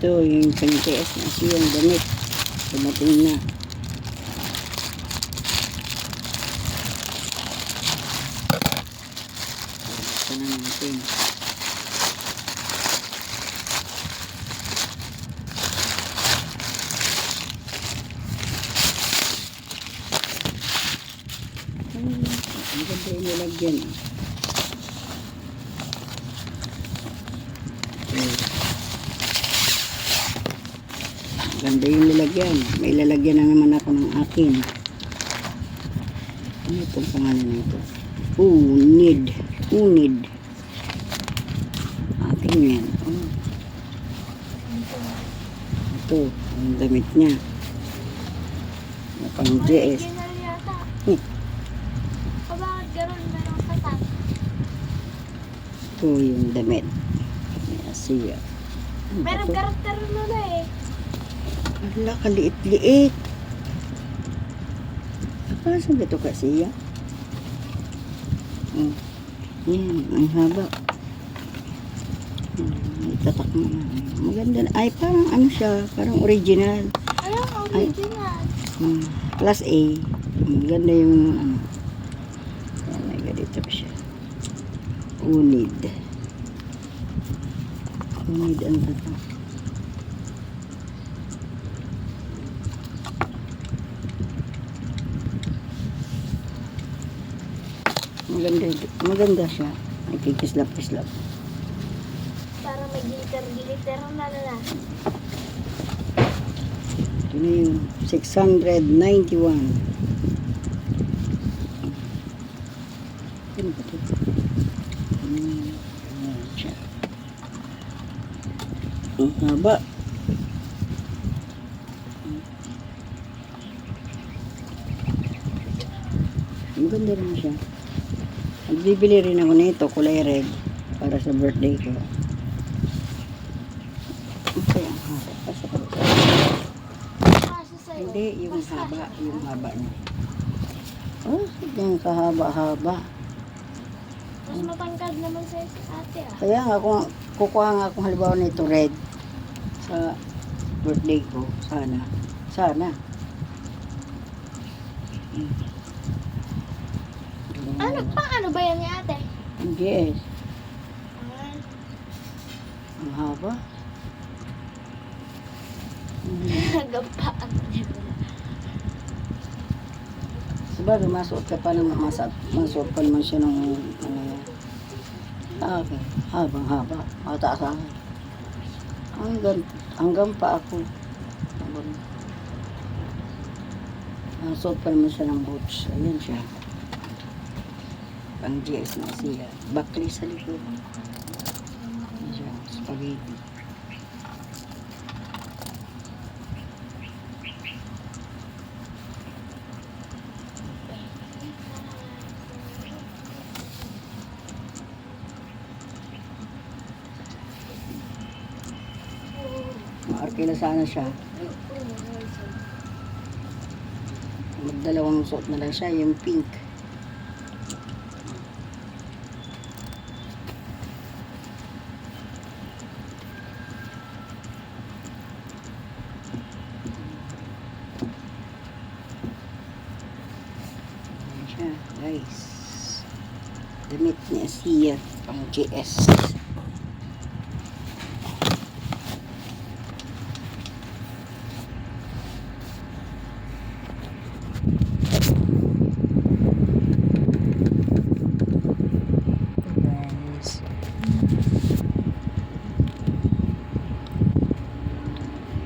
Ito yung pang-TS na siyang damit. Dumating na. Ito na natin. Ang ganda yung nilagyan. Ganda yung lalagyan. May lalagyan na naman ako ng akin. Ano itong pangalan nito? Unid. Akin yan. Oh. Ito. Ang damit niya. Pang JS. Bakit gano'n merong tatak? Ito yung damit. Siya. Merong karakter na eh. Wala, kaliit-liit. Saan ba ito kasi ya? Oh. Yan, ang haba. May tatak mo na. Maganda na. Ay, parang ano siya. Parang original. Ayun, original. Class A. Maganda yung ano. Yan, may ganito pa siya. Unid ang tatak. Maganda siya. Ay, kikislap-kislap. Para may glitter na na. Ito na yung 691. Ano ba ito? Ayan siya. Ang haba. Maganda rin siya. Bibili rin ako nito, kulay red, para sa birthday ko. Okay, ang haba. Hindi, yung haba niya. Oh, yung kahaba-haba. Mas matangkad naman sa ate ah. Kaya nga, kung kukuha nga akong halimbawa nito red sa birthday ko, sana. Ano ba yan ni ate? Yes. Ang haba. Gampaan. Sabagay, masuot ka pa naman, masuot pa naman siya ng ano yan. Okay, haba. Mataas ako. Hanggang pa ako. Masuot pa naman siya ng boots. Ayan siya. Pang GS na siya. Bakli sa likod. Ayan siya. Spaghetti. Maarkila sana siya. Magdalawang suot na lang siya. Yung pink. Guys, damit niya siya pang GS.